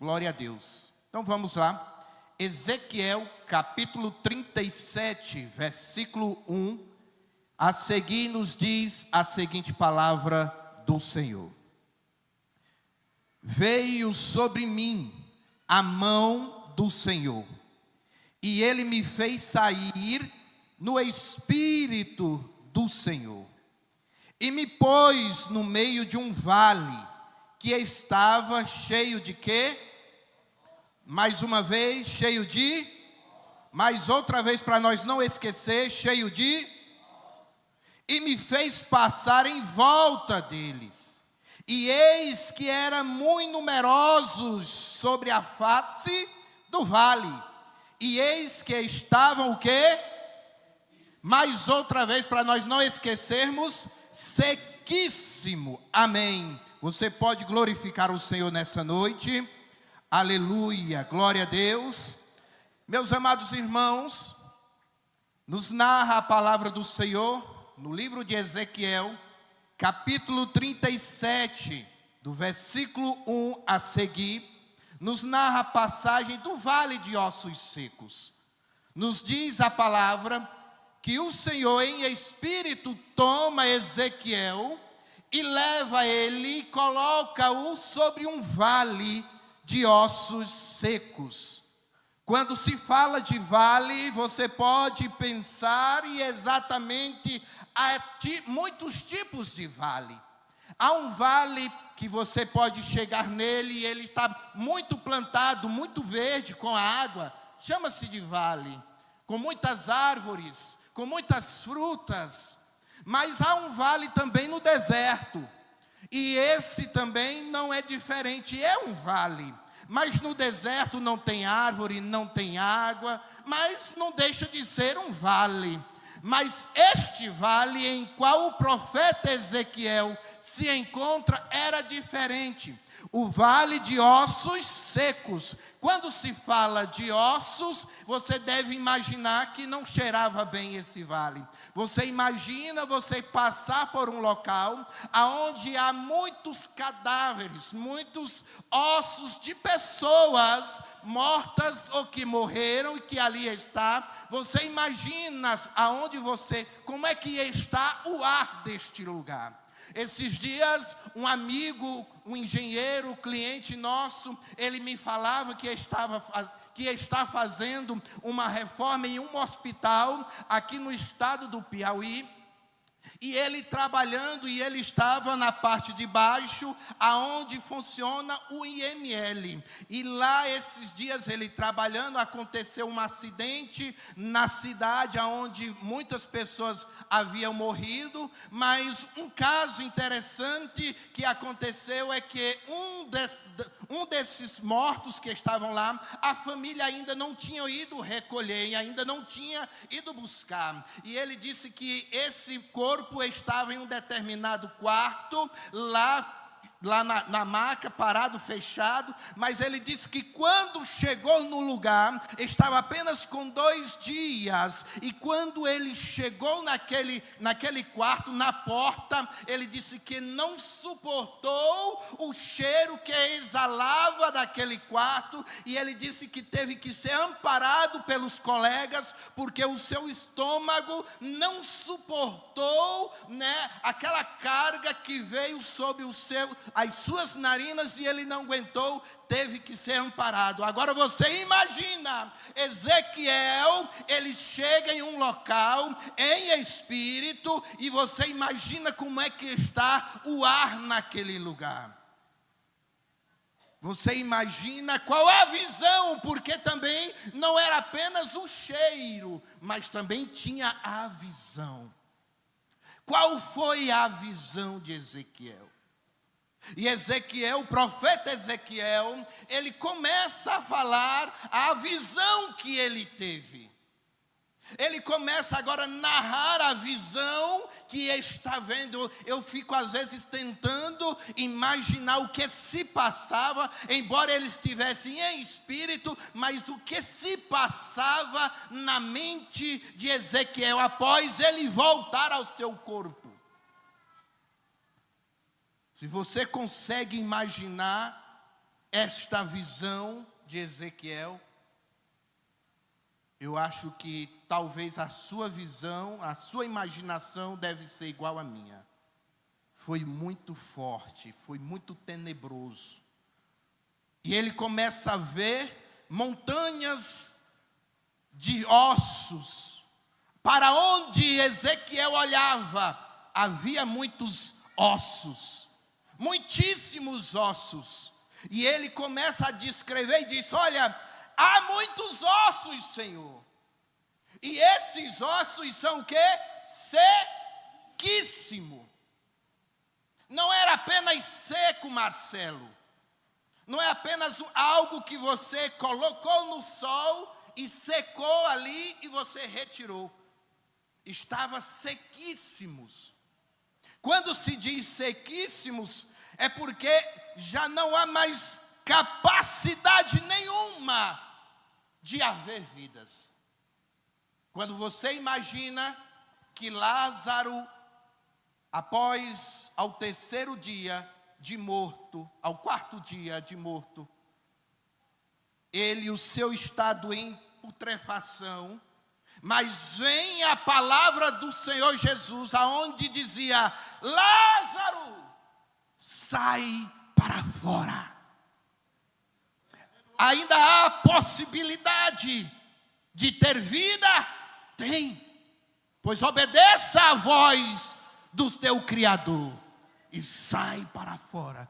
Glória a Deus. Então vamos lá. Ezequiel capítulo 37, versículo 1. A seguir nos diz a seguinte palavra do Senhor. Veio sobre mim a mão do Senhor, e Ele me fez sair no Espírito do Senhor, e me pôs no meio de um vale, que estava cheio de quê? Mais uma vez, cheio de? Mais outra vez, para nós não esquecer, cheio de? E me fez passar em volta deles. E eis que eram muito numerosos sobre a face do vale. E eis que estavam o quê? Mais outra vez, para nós não esquecermos, sequíssimo. Amém. Você pode glorificar o Senhor nessa noite. Aleluia, glória a Deus. Meus amados irmãos, nos narra a palavra do Senhor no livro de Ezequiel, capítulo 37, do versículo 1 a seguir, nos narra a passagem do vale de ossos secos. Nos diz a palavra que o Senhor em espírito toma Ezequiel e leva ele e coloca-o sobre um vale de ossos secos. Quando se fala de vale, você pode pensar e exatamente há muitos tipos de vale. Há um vale que você pode chegar nele e ele está muito plantado, muito verde com a água, chama-se de vale, com muitas árvores, com muitas frutas. Mas há um vale também no deserto, e esse também não é diferente, é um vale. Mas no deserto não tem árvore, não tem água, mas não deixa de ser um vale. Mas este vale em qual o profeta Ezequiel se encontra era diferente. O vale de ossos secos. Quando se fala de ossos, você deve imaginar que não cheirava bem esse vale. Você imagina você passar por um local onde há muitos cadáveres, muitos ossos de pessoas mortas ou que morreram e que ali está. Você imagina como é que está o ar deste lugar. Esses dias, um amigo, um engenheiro, cliente nosso, ele me falava que está fazendo uma reforma em um hospital aqui no estado do Piauí. E ele trabalhando, e ele estava na parte de baixo, aonde funciona o IML. E lá, esses dias, ele trabalhando, aconteceu um acidente na cidade, onde muitas pessoas haviam morrido. Mas um caso interessante que aconteceu é que um desses mortos que estavam lá, a família ainda não tinha ido recolher, ainda não tinha ido buscar. E ele disse que esse corpo estava em um determinado quarto, lá na maca, parado, fechado. Mas ele disse que quando chegou no lugar, estava apenas com 2 dias. E quando ele chegou naquele quarto, na porta, ele disse que não suportou o cheiro que exalava daquele quarto. E ele disse que teve que ser amparado pelos colegas, porque o seu estômago não suportou, aquela carga que veio sobre as suas narinas, e ele não aguentou, teve que ser amparado. Agora você imagina, Ezequiel, ele chega em um local em espírito, e você imagina como é que está o ar naquele lugar. Você imagina qual é a visão, porque também não era apenas o cheiro, mas também tinha a visão. Qual foi a visão de Ezequiel? E Ezequiel, o profeta Ezequiel, ele começa a falar a visão que ele teve. Ele começa agora a narrar a visão que está vendo. Eu fico às vezes tentando imaginar o que se passava, embora ele estivesse em espírito, mas o que se passava na mente de Ezequiel após ele voltar ao seu corpo. Se você consegue imaginar esta visão de Ezequiel, eu acho que talvez a sua visão, a sua imaginação deve ser igual à minha. Foi muito forte, foi muito tenebroso. E ele começa a ver montanhas de ossos. Para onde Ezequiel olhava, havia muitos ossos, muitíssimos ossos. E ele começa a descrever e diz: olha, há muitos ossos, Senhor. E esses ossos são o quê? Sequíssimo. Não era apenas seco, Marcelo. Não é apenas algo que você colocou no sol e secou ali e você retirou. Estava sequíssimos. Quando se diz sequíssimos, é porque já não há mais capacidade nenhuma de haver vidas. Quando você imagina que Lázaro, após ao terceiro dia de morto, ao quarto dia de morto, ele, o seu estado em putrefação, mas vem a palavra do Senhor Jesus, aonde dizia: Lázaro, sai para fora. Ainda há possibilidade de ter vida? Tem. Pois obedeça à voz do teu Criador e sai para fora.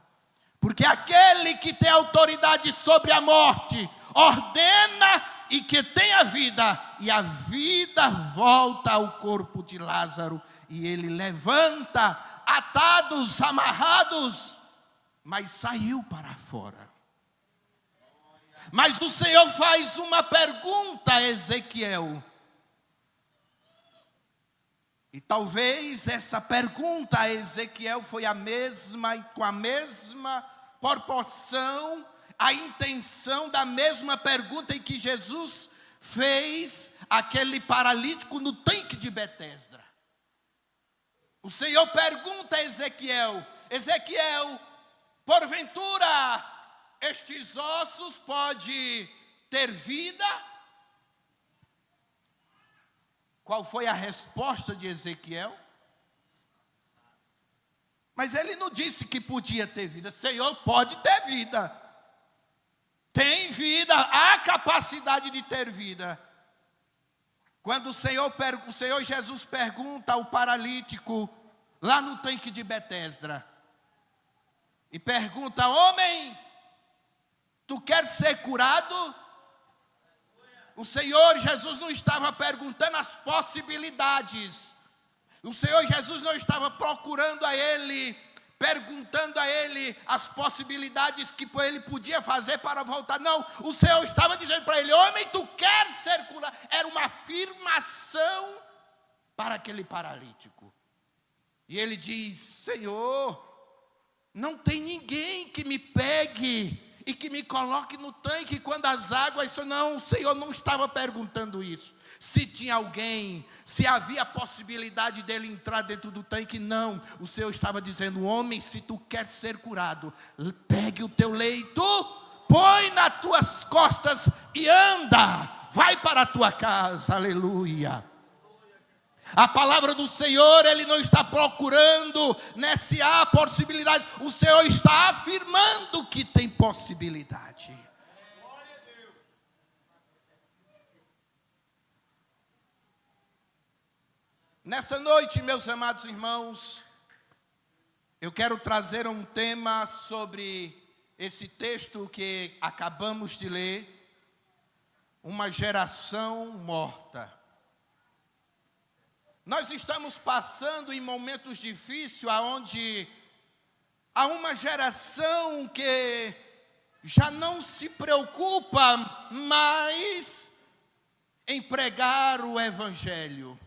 Porque aquele que tem autoridade sobre a morte ordena e que tem a vida, e a vida volta ao corpo de Lázaro, e ele levanta, atados, amarrados, mas saiu para fora. Mas o Senhor faz uma pergunta a Ezequiel. E talvez essa pergunta a Ezequiel foi a mesma, e com a mesma proporção, a intenção da mesma pergunta em que Jesus fez aquele paralítico no tanque de Betesda. O Senhor pergunta a Ezequiel: Ezequiel, porventura estes ossos podem ter vida? Qual foi a resposta de Ezequiel? Mas ele não disse que podia ter vida. Senhor, pode ter vida. Tem vida, há capacidade de ter vida. Quando o Senhor Jesus pergunta ao paralítico, lá no tanque de Betesda, e pergunta: homem, tu queres ser curado? O Senhor Jesus não estava perguntando as possibilidades. O Senhor Jesus não estava procurando a ele, perguntando a ele as possibilidades que ele podia fazer para voltar. Não, o Senhor estava dizendo para ele: homem, tu queres ser curado? Era uma afirmação para aquele paralítico. E ele diz: Senhor, não tem ninguém que me pegue e que me coloque no tanque quando as águas... Não, o Senhor não estava perguntando isso. Se tinha alguém, se havia possibilidade dele entrar dentro do tanque, não. O Senhor estava dizendo: homem, se tu quer ser curado, pegue o teu leito, põe nas tuas costas e anda, vai para a tua casa, aleluia. A palavra do Senhor, Ele não está procurando se há possibilidade. O Senhor está afirmando que tem possibilidade. Nessa noite, meus amados irmãos, eu quero trazer um tema sobre esse texto que acabamos de ler. Uma geração morta. Nós estamos passando em momentos difíceis, onde há uma geração que já não se preocupa mais em pregar o Evangelho.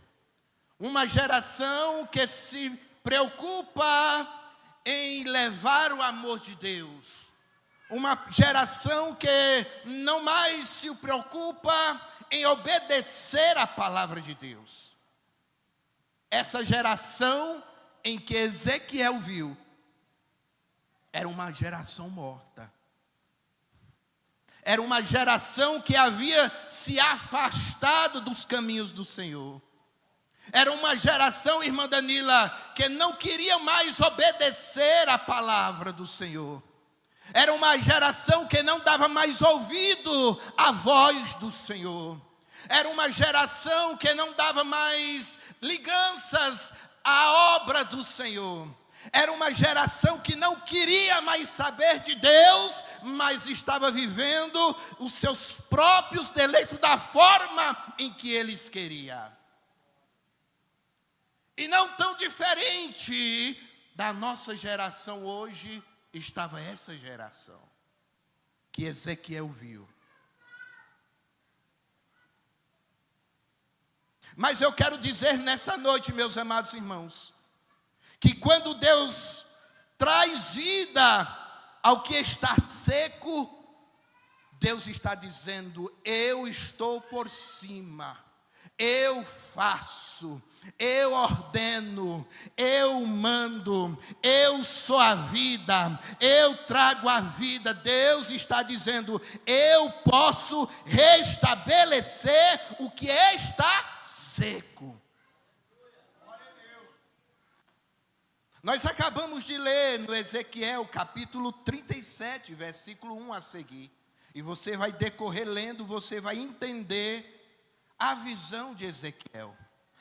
Uma geração que se preocupa em levar o amor de Deus. Uma geração que não mais se preocupa em obedecer a palavra de Deus. Essa geração em que Ezequiel viu era uma geração morta. Era uma geração que havia se afastado dos caminhos do Senhor. Era uma geração, irmã Danila, que não queria mais obedecer à palavra do Senhor. Era uma geração que não dava mais ouvido à voz do Senhor. Era uma geração que não dava mais liganças à obra do Senhor. Era uma geração que não queria mais saber de Deus, mas estava vivendo os seus próprios deleitos da forma em que eles queriam. E não tão diferente da nossa geração hoje, estava essa geração que Ezequiel viu. Mas eu quero dizer nessa noite, meus amados irmãos, que quando Deus traz vida ao que está seco, Deus está dizendo: eu estou por cima, eu faço, eu ordeno, eu mando, eu sou a vida, eu trago a vida. Deus está dizendo: eu posso restabelecer o que está seco. Nós acabamos de ler no Ezequiel capítulo 37, versículo 1 a seguir. E você vai decorrer lendo, você vai entender a visão de Ezequiel.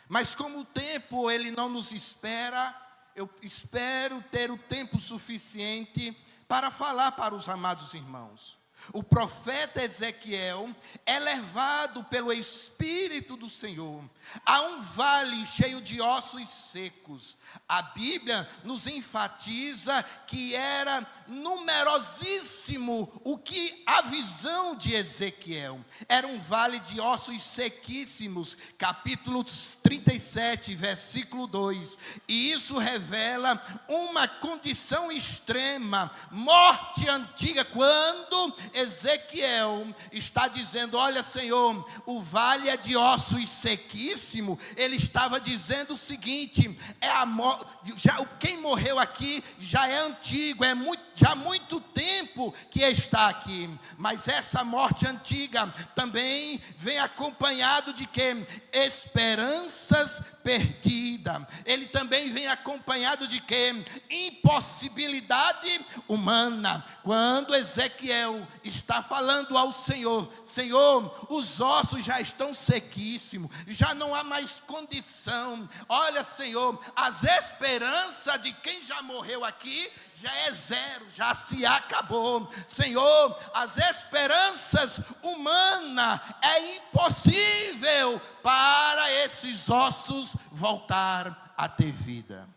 Mas como o tempo ele não nos espera, eu espero ter o tempo suficiente para falar para os amados irmãos. O profeta Ezequiel é levado pelo Espírito do Senhor a um vale cheio de ossos secos. A Bíblia nos enfatiza que era numerosíssimo a visão de Ezequiel. Era um vale de ossos sequíssimos, capítulo 37, versículo 2. E isso revela uma condição extrema, morte antiga, quando Ezequiel está dizendo: olha, Senhor, o vale é de ossos sequíssimos. Ele estava dizendo o seguinte: quem morreu aqui já é antigo, já há muito tempo que está aqui. Mas essa morte antiga também vem acompanhado de quê? Esperanças perdidas. Ele também vem acompanhado de quê? Impossibilidade humana. Quando Ezequiel está falando ao Senhor: Senhor, os ossos já estão sequíssimos, já não há mais condição. Olha, Senhor, as esperanças de quem já morreu aqui já é zero, já se acabou. Senhor, as esperanças humanas, é impossível para esses ossos voltar a ter vida.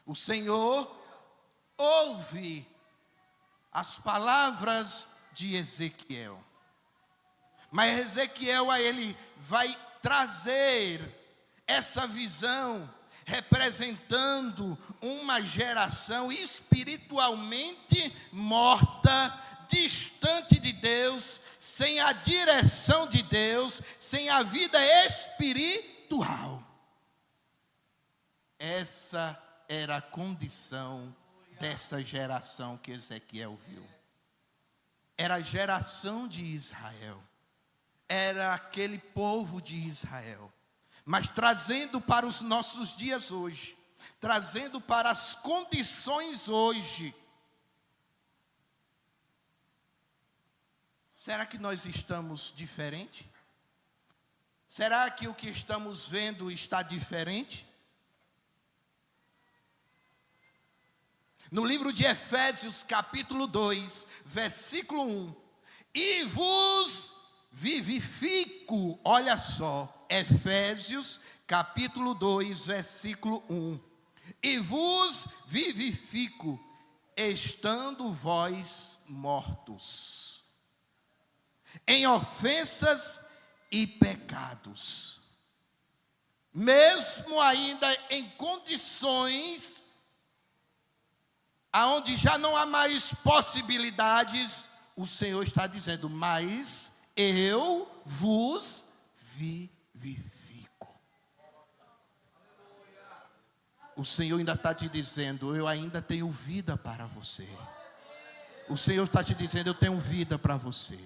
O Senhor ouve as palavras de Ezequiel, mas Ezequiel a ele vai trazer essa visão representando uma geração espiritualmente morta, distante de Deus, sem a direção de Deus, sem a vida espiritual. Essa era a condição dessa geração que Ezequiel viu. Era a geração de Israel, era aquele povo de Israel. Mas trazendo para os nossos dias hoje, trazendo para as condições hoje, será que nós estamos diferente? Será que o que estamos vendo está diferente? No livro de Efésios, capítulo 2, versículo 1. E vos vivifico, olha só, Efésios, capítulo 2, versículo 1. E vos vivifico, estando vós mortos em ofensas e pecados, mesmo ainda em condições aonde já não há mais possibilidades, o Senhor está dizendo: mas eu vos vivifico. O Senhor ainda está te dizendo: eu ainda tenho vida para você. O Senhor está te dizendo: eu tenho vida para você.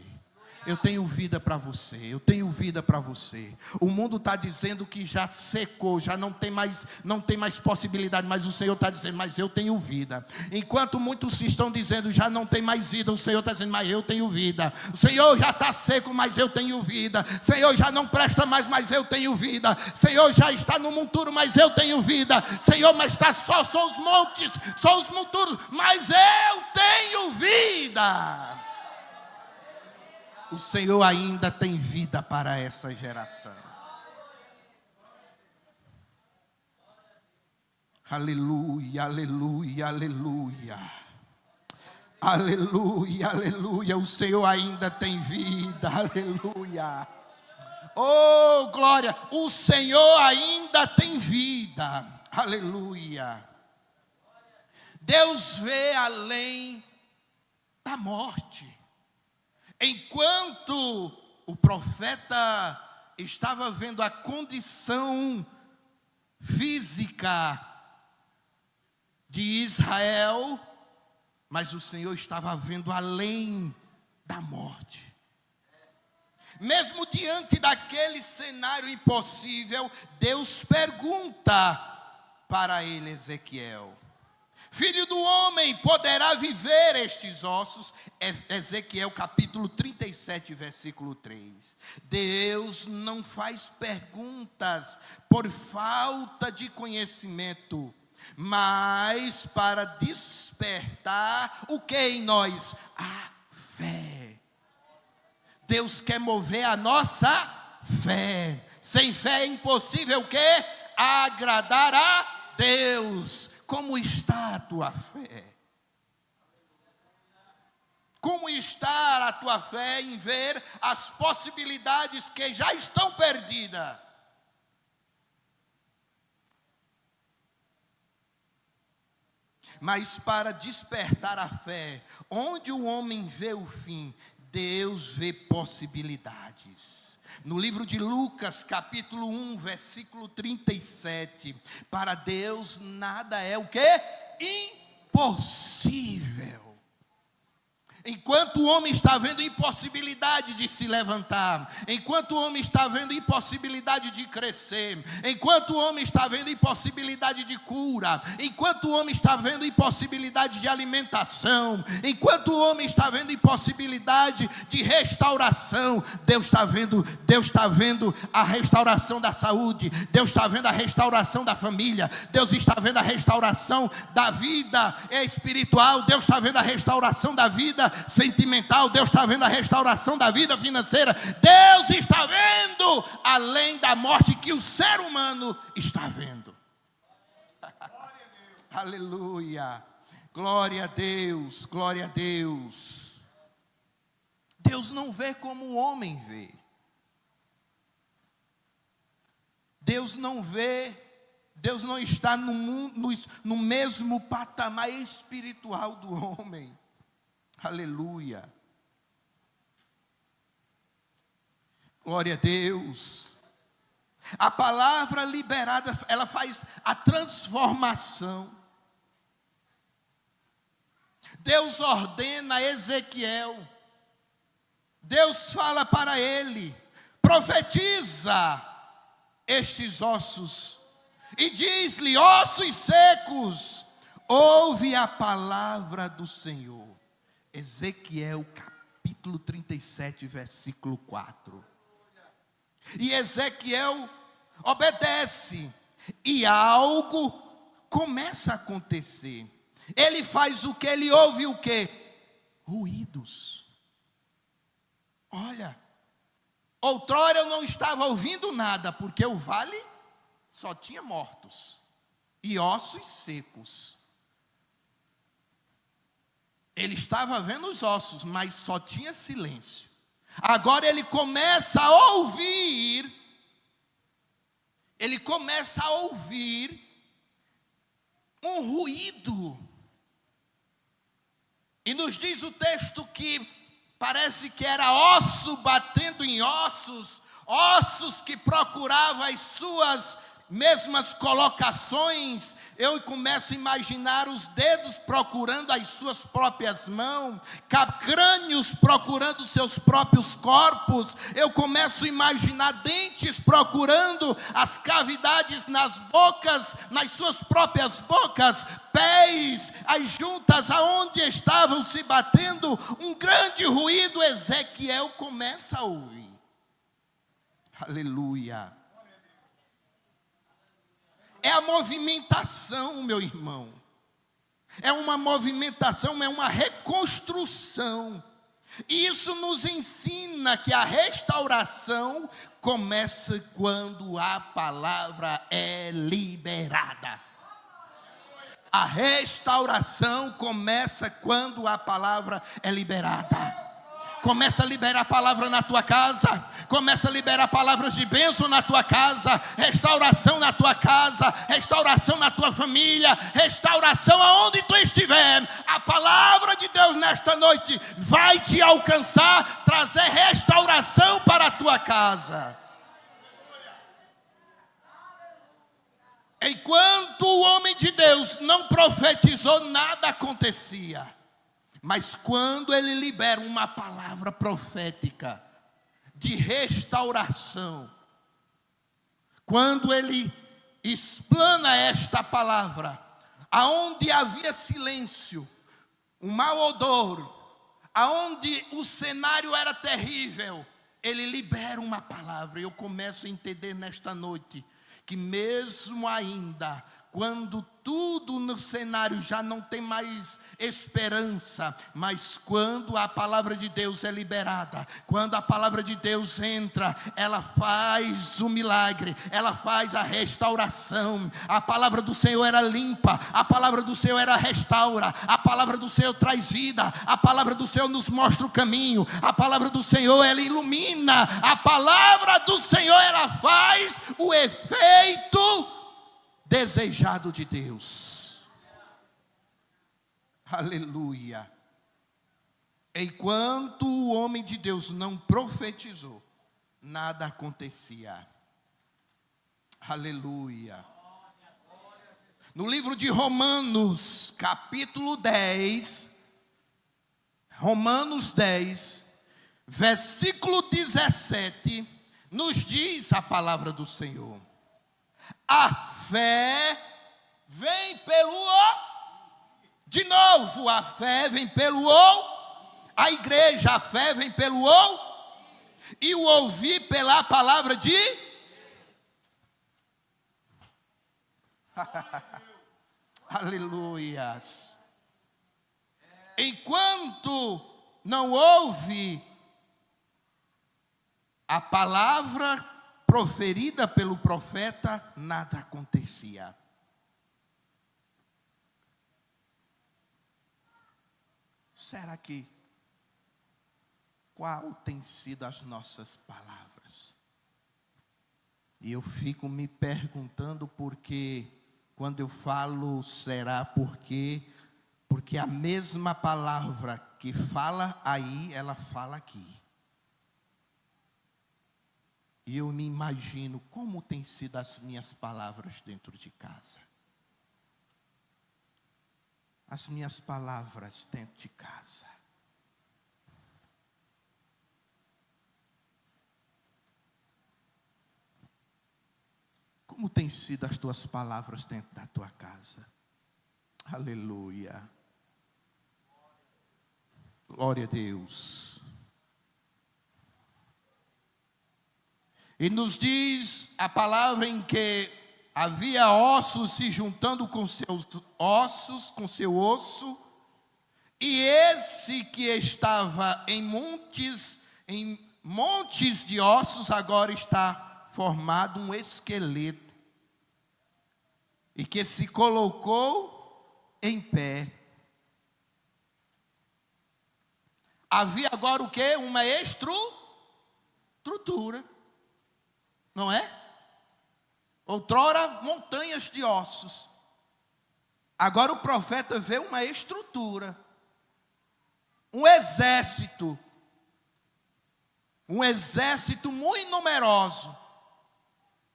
Eu tenho vida para você, eu tenho vida para você. O mundo está dizendo que já secou, já não tem mais possibilidade, mas o Senhor está dizendo: mas eu tenho vida. Enquanto muitos se estão dizendo já não tem mais vida, o Senhor está dizendo: mas eu tenho vida. O Senhor já está seco, mas eu tenho vida. O Senhor já não presta mais, mas eu tenho vida. O Senhor já está no monturo, mas eu tenho vida. Senhor, mas está só os montes, só os monturos, mas eu tenho vida. O Senhor ainda tem vida para essa geração. Aleluia, aleluia, aleluia. Aleluia, aleluia. O Senhor ainda tem vida. Aleluia. Oh, glória. O Senhor ainda tem vida. Aleluia. Deus vê além da morte. Enquanto o profeta estava vendo a condição física de Israel, mas o Senhor estava vendo além da morte. Mesmo diante daquele cenário impossível, Deus pergunta para ele, Ezequiel: filho do homem, poderá viver estes ossos? Ezequiel capítulo 37, versículo 3. Deus não faz perguntas por falta de conhecimento, mas para despertar o que em nós? A fé. Deus quer mover a nossa fé. Sem fé é impossível o quê? Agradar a Deus. Como está a tua fé? Como está a tua fé em ver as possibilidades que já estão perdidas? Mas para despertar a fé, onde o homem vê o fim, Deus vê possibilidades. No livro de Lucas, capítulo 1, versículo 37. Para Deus nada é o quê? Impossível. Enquanto o homem está vendo impossibilidade de se levantar, enquanto o homem está vendo impossibilidade de crescer, enquanto o homem está vendo impossibilidade de cura, enquanto o homem está vendo impossibilidade de alimentação, enquanto o homem está vendo impossibilidade de restauração, Deus está vendo a restauração da saúde, Deus está vendo a restauração da família, Deus está vendo a restauração da vida espiritual, Deus está vendo a restauração da vida sentimental, Deus está vendo a restauração da vida financeira, Deus está vendo além da morte que o ser humano está vendo. Aleluia, glória a Deus, glória a Deus. Deus não vê como o homem vê. Deus não vê, Deus não está no mesmo patamar espiritual do homem. Aleluia. Glória a Deus. A palavra liberada, ela faz a transformação. Deus ordena a Ezequiel. Deus fala para ele: profetiza estes ossos. E diz-lhe: ossos secos, ouve a palavra do Senhor. Ezequiel capítulo 37, versículo 4. E Ezequiel obedece, e algo começa a acontecer. Ele faz o que? Ele ouve o que? Ruídos. Olha, outrora eu não estava ouvindo nada, porque o vale só tinha mortos e ossos secos. Ele estava vendo os ossos, mas só tinha silêncio. Agora ele começa a ouvir. Ele começa a ouvir um ruído. E nos diz o texto que parece que era osso batendo em ossos, ossos que procuravam as suas mesmas colocações, eu começo a imaginar os dedos procurando as suas próprias mãos, crânios procurando seus próprios corpos, eu começo a imaginar dentes procurando as cavidades nas bocas, nas suas próprias bocas, pés, as juntas aonde estavam se batendo, um grande ruído. Ezequiel começa a ouvir. Aleluia. É a movimentação, meu irmão. É uma movimentação, é uma reconstrução. E isso nos ensina que a restauração começa quando a palavra é liberada. A restauração começa quando a palavra é liberada. Começa a liberar a palavra na tua casa. Começa a liberar palavras de bênção na tua casa. Restauração na tua casa. Restauração na tua família. Restauração aonde tu estiver. A palavra de Deus nesta noite vai te alcançar. Trazer restauração para a tua casa. Enquanto o homem de Deus não profetizou, nada acontecia. Mas quando ele libera uma palavra profética de restauração, quando ele explana esta palavra, aonde havia silêncio, um mau odor, aonde o cenário era terrível, ele libera uma palavra. E eu começo a entender nesta noite que mesmo ainda quando tudo no cenário já não tem mais esperança, mas quando a palavra de Deus é liberada, quando a palavra de Deus entra, ela faz o milagre, ela faz a restauração. A palavra do Senhor era limpa, a palavra do Senhor era restaura, a palavra do Senhor traz vida, a palavra do Senhor nos mostra o caminho, a palavra do Senhor ela ilumina, a palavra do Senhor ela faz o efeito desejado de Deus. Aleluia. Enquanto o homem de Deus não profetizou, nada acontecia. Aleluia. No livro de Romanos, capítulo 10, Romanos 10, versículo 17, nos diz a palavra do Senhor: a fé vem pelo de novo, a fé vem pelo a igreja, a fé vem pelo e o ouvir pela palavra de aleluias. Enquanto não ouve a palavra proferida pelo profeta, nada acontecia. Será que qual tem sido as nossas palavras? E eu fico me perguntando porque quando eu falo será porque a mesma palavra que fala aí, ela fala aqui. E eu me imagino como tem sido as minhas palavras dentro de casa. As minhas palavras dentro de casa. Como tem sido as tuas palavras dentro da tua casa? Aleluia. Glória a Deus. E nos diz a palavra em que havia ossos se juntando com seus ossos, com seu osso, e esse que estava em montes de ossos, agora está formado um esqueleto, e que se colocou em pé. Havia agora o quê? Uma estrutura. Não é? Outrora montanhas de ossos. Agora o profeta vê uma estrutura. Um exército. Um exército muito numeroso.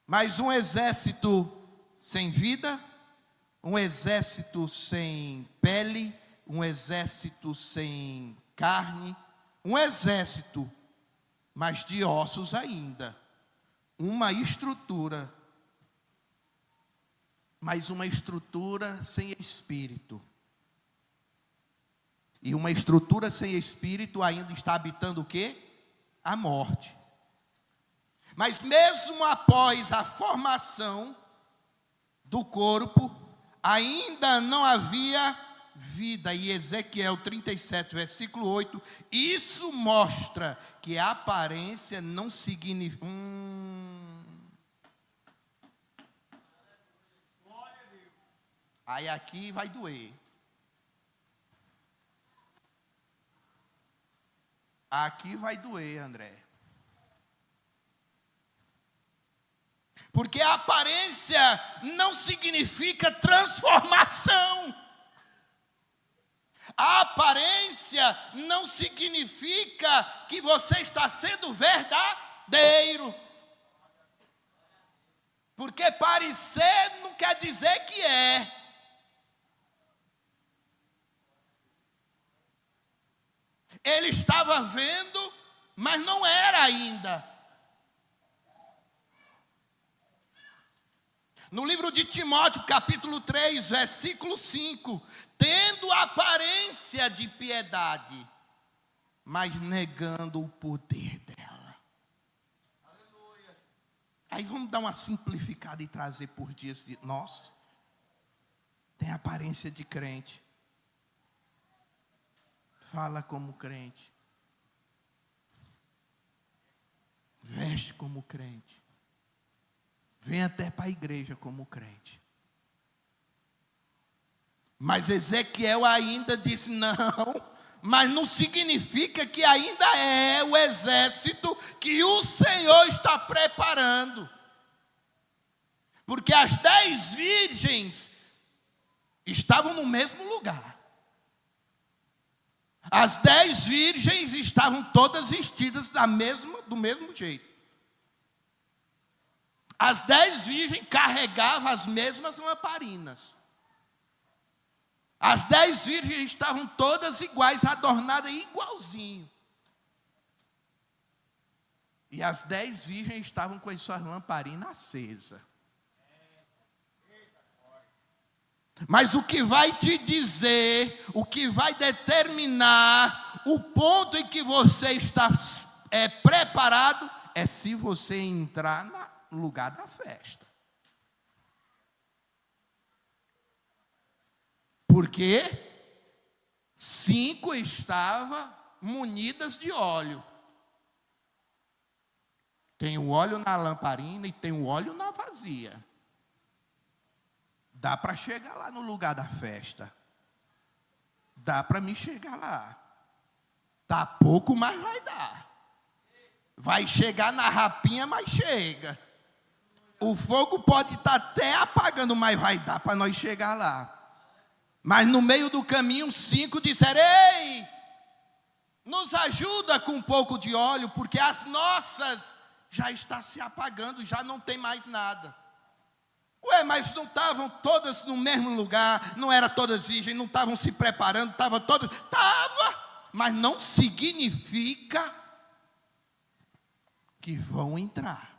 Mas um exército sem vida, um exército sem pele, um exército sem carne, um exército, mas de ossos ainda, uma estrutura, mas uma estrutura sem espírito. E uma estrutura sem espírito ainda está habitando o quê? A morte. Mas mesmo após a formação do corpo, ainda não havia vida. E Ezequiel 37, versículo 8, isso mostra que a aparência não significa... Aí aqui vai doer. Aqui vai doer, André. Porque a aparência não significa transformação. A aparência não significa que você está sendo verdadeiro. Porque parecer não quer dizer que é. Ele estava vendo, mas não era ainda. No livro de Timóteo, capítulo 3, versículo 5, tendo aparência de piedade, mas negando o poder dela. Aleluia. Aí vamos dar uma simplificada e trazer por dias de nós. Tem aparência de crente. Fala como crente. Veste como crente. Vem até para a igreja como crente. Mas Ezequiel ainda disse, não, mas não significa que ainda é o exército que o Senhor está preparando. Porque as 10 virgens estavam no mesmo lugar. As 10 virgens estavam todas vestidas do mesmo jeito. As 10 virgens carregavam as mesmas lamparinas. As 10 virgens estavam todas iguais, adornadas igualzinho. E as 10 virgens estavam com as suas lamparinas acesas. Mas o que vai te dizer, o que vai determinar o ponto em que você está preparado, é se você entrar no lugar da festa. Porque 5 estavam munidas de óleo. Tem o óleo na lamparina e tem o óleo na vazia. Dá para chegar lá no lugar da festa. Dá para me chegar lá. Tá pouco, mas vai dar. Vai chegar na rapinha, mas chega. O fogo pode estar até apagando, mas vai dar para nós chegar lá. Mas no meio do caminho, 5 disseram, ei, nos ajuda com um pouco de óleo, porque as nossas já estão se apagando, já não tem mais nada. Ué, mas não estavam todas no mesmo lugar, não eram todas virgens, não estavam se preparando, estavam todas... Estava, mas não significa que vão entrar.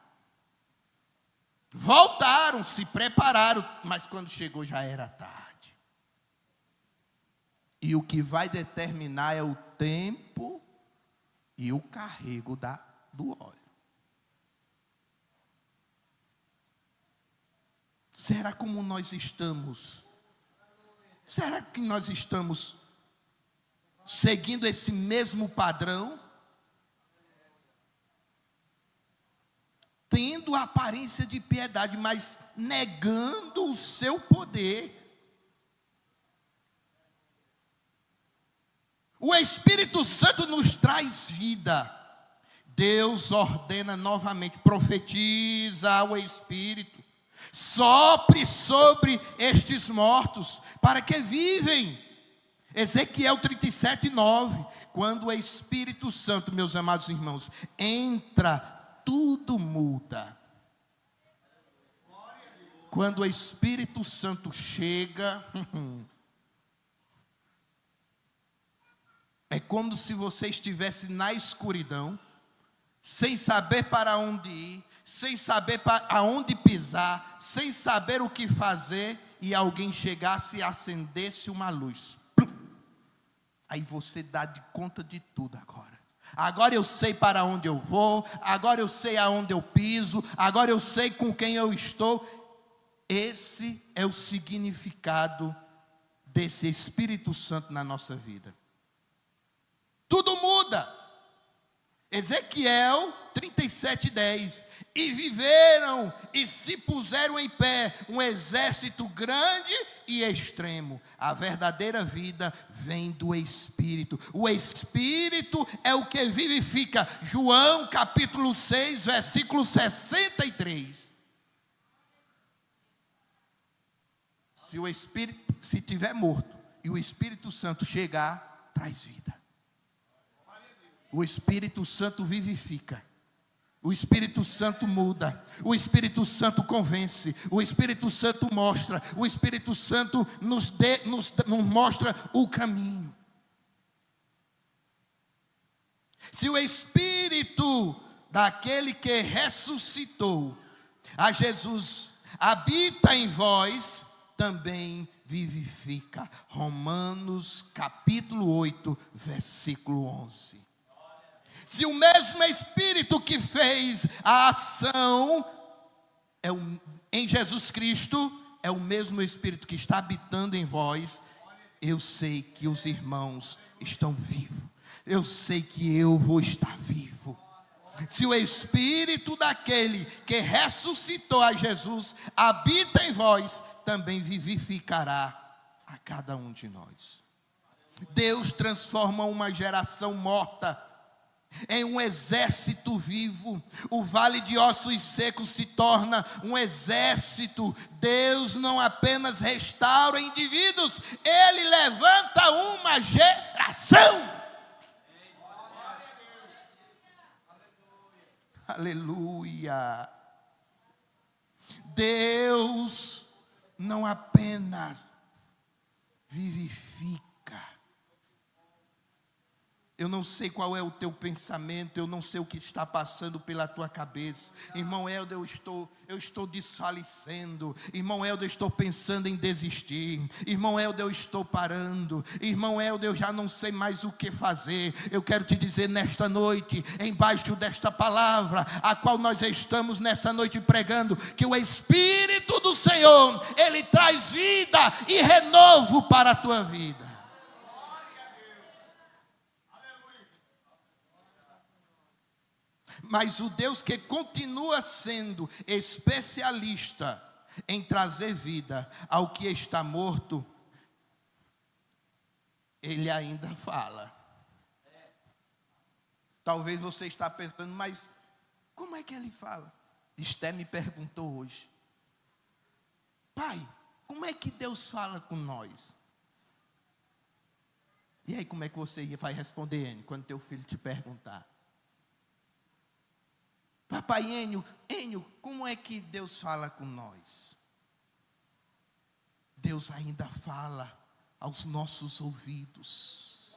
Voltaram, se prepararam, mas quando chegou já era tarde. E o que vai determinar é o tempo e o carrego do óleo. Será como nós estamos? Será que nós estamos seguindo esse mesmo padrão? Tendo a aparência de piedade, mas negando o seu poder. O Espírito Santo nos traz vida. Deus ordena novamente, profetiza ao Espírito. Sopre sobre estes mortos, para que vivem. Ezequiel 37, 9. Quando o Espírito Santo, meus amados irmãos, entra, tudo muda. quando o Espírito Santo chega, é como se você estivesse na escuridão, sem saber para onde ir, sem saber aonde pisar, sem saber o que fazer, e alguém chegasse e acendesse uma luz. Aí você dá de conta de tudo agora. Agora eu sei para onde eu vou, agora eu sei aonde eu piso, agora eu sei com quem eu estou. Esse é o significado desse Espírito Santo na nossa vida. Tudo muda. Ezequiel 37:10. E viveram e se puseram em pé um exército grande e extremo. A verdadeira vida vem do Espírito. O Espírito é o que vivifica. João capítulo 6, versículo 63. Se o Espírito, se tiver morto e o Espírito Santo chegar, traz vida. O Espírito Santo vivifica. O Espírito Santo muda. O Espírito Santo convence. O Espírito Santo mostra. O Espírito Santo nos mostra o caminho. Se o Espírito daquele que ressuscitou a Jesus habita em vós, também vivifica. Romanos capítulo 8, versículo 11. Se o mesmo Espírito que fez a ação em Jesus Cristo, é o mesmo Espírito que está habitando em vós, eu sei que os irmãos estão vivos. Eu sei que eu vou estar vivo. Se o Espírito daquele que ressuscitou a Jesus habita em vós, também vivificará a cada um de nós. Deus transforma uma geração morta em um exército vivo. O vale de ossos secos se torna um exército. Deus não apenas restaura indivíduos, Ele levanta uma geração. Aleluia. Deus não apenas vivifica. Eu não sei qual é o teu pensamento, eu não sei o que está passando pela tua cabeça. Irmão Helder, eu estou desfalecendo. Irmão Helder, eu estou pensando em desistir. Irmão Helder, eu estou parando. Irmão Helder, eu já não sei mais o que fazer. Eu quero te dizer nesta noite, embaixo desta palavra, a qual nós estamos nessa noite pregando, que o Espírito do Senhor, Ele traz vida e renovo para a tua vida. Mas o Deus que continua sendo especialista em trazer vida ao que está morto, Ele ainda fala. Talvez você está pensando, mas como é que Ele fala? Esté me perguntou hoje: pai, como é que Deus fala com nós? E aí, como é que você vai responder, Enio, quando teu filho te perguntar? Papai Enio, como é que Deus fala com nós? Deus ainda fala aos nossos ouvidos.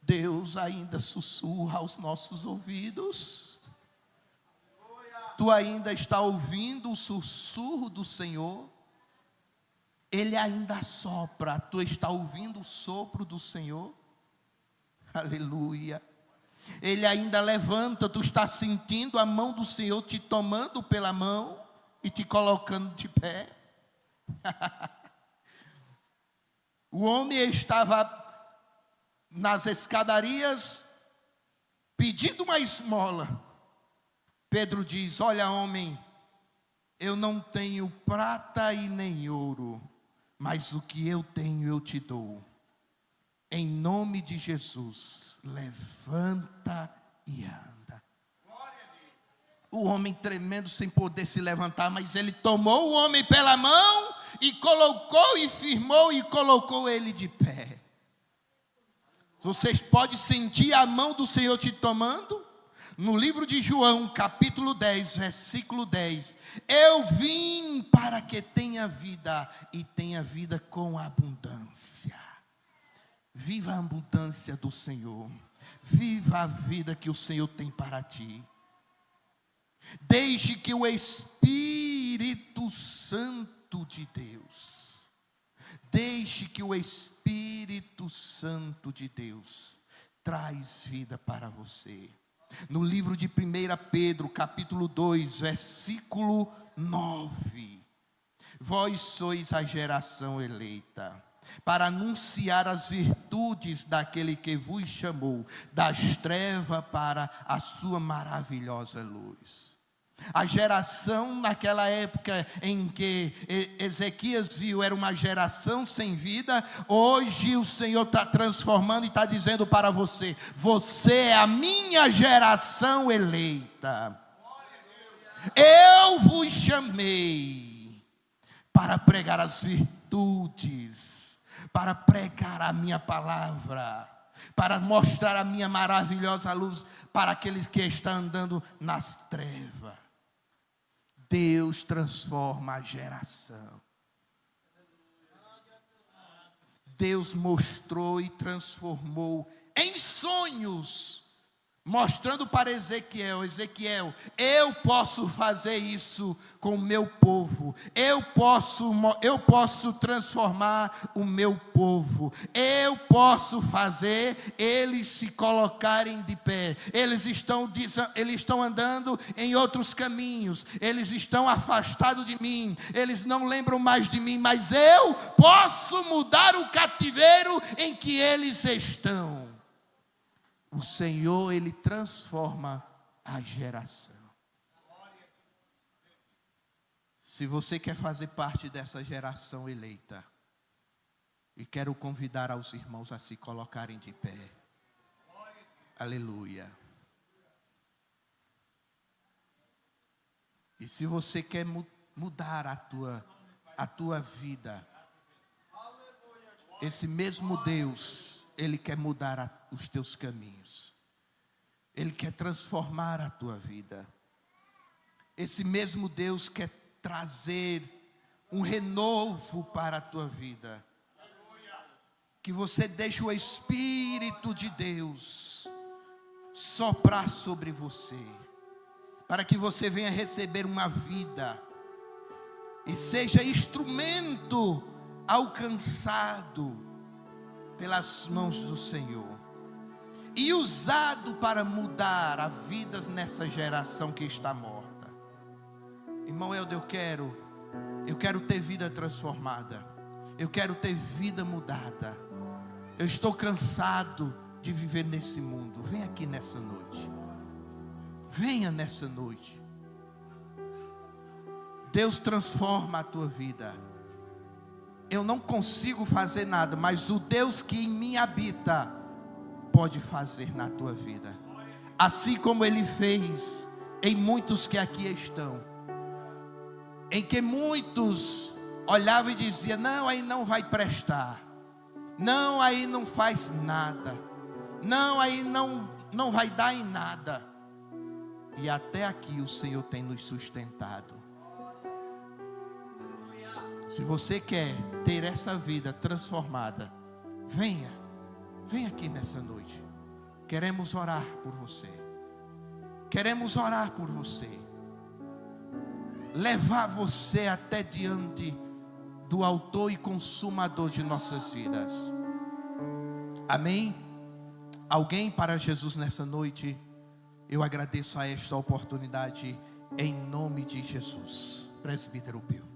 Deus ainda sussurra aos nossos ouvidos. Tu ainda está ouvindo o sussurro do Senhor? Ele ainda sopra, tu está ouvindo o sopro do Senhor? Aleluia. Ele ainda levanta, tu está sentindo a mão do Senhor te tomando pela mão e te colocando de pé. O homem estava nas escadarias pedindo uma esmola. Pedro diz: olha, homem, eu não tenho prata e nem ouro, mas o que eu tenho eu te dou. Em nome de Jesus, levanta e anda. O homem tremendo sem poder se levantar, mas ele tomou o homem pela mão e colocou e firmou e colocou ele de pé. Vocês podem sentir a mão do Senhor te tomando? No livro de João, capítulo 10, versículo 10. Eu vim para que tenha vida e tenha vida com abundância. Viva a abundância do Senhor. Viva a vida que o Senhor tem para ti. Deixe que o Espírito Santo de Deus, deixe que o Espírito Santo de Deus traz vida para você. No livro de 1 Pedro, capítulo 2, versículo 9. Vós sois a geração eleita, para anunciar as virtudes daquele que vos chamou das trevas para a sua maravilhosa luz. A geração naquela época em que Ezequias viu era uma geração sem vida. Hoje o Senhor está transformando e está dizendo para você: você é a minha geração eleita. Eu vos chamei para pregar as virtudes, para pregar a minha palavra, para mostrar a minha maravilhosa luz para aqueles que estão andando nas trevas. Deus transforma a geração. Deus mostrou e transformou em sonhos, mostrando para Ezequiel: Ezequiel, eu posso fazer isso com o meu povo. Eu posso transformar o meu povo. Eu posso fazer eles se colocarem de pé. Eles estão andando em outros caminhos. Eles estão afastados de mim. Eles não lembram mais de mim. Mas eu posso mudar o cativeiro em que eles estão. O Senhor, Ele transforma a geração. Se você quer fazer parte dessa geração eleita, e quero convidar aos irmãos a se colocarem de pé. Aleluia. E se você quer mudar a tua vida, esse mesmo Deus, Ele quer mudar os teus caminhos. Ele quer transformar a tua vida. Esse mesmo Deus quer trazer um renovo para a tua vida. Que você deixe o Espírito de Deus soprar sobre você, para que você venha receber uma vida e seja instrumento alcançado pelas mãos do Senhor e usado para mudar as vidas nessa geração que está morta. Irmão Helder, eu quero ter vida transformada. Eu quero ter vida mudada. Eu estou cansado de viver nesse mundo. Vem aqui nessa noite. Venha nessa noite. Deus transforma a tua vida. Eu não consigo fazer nada, mas o Deus que em mim habita pode fazer na tua vida. Assim como Ele fez em muitos que aqui estão. Em que muitos olhavam e diziam: não, aí não vai prestar. Não, aí não faz nada. Não, aí não vai dar em nada. E até aqui o Senhor tem nos sustentado. Se você quer ter essa vida transformada, venha aqui nessa noite. Queremos orar por você. Queremos orar por você. Levar você até diante do autor e consumador de nossas vidas. Amém? Alguém para Jesus nessa noite? Eu agradeço a esta oportunidade em nome de Jesus. Presbítero Pio.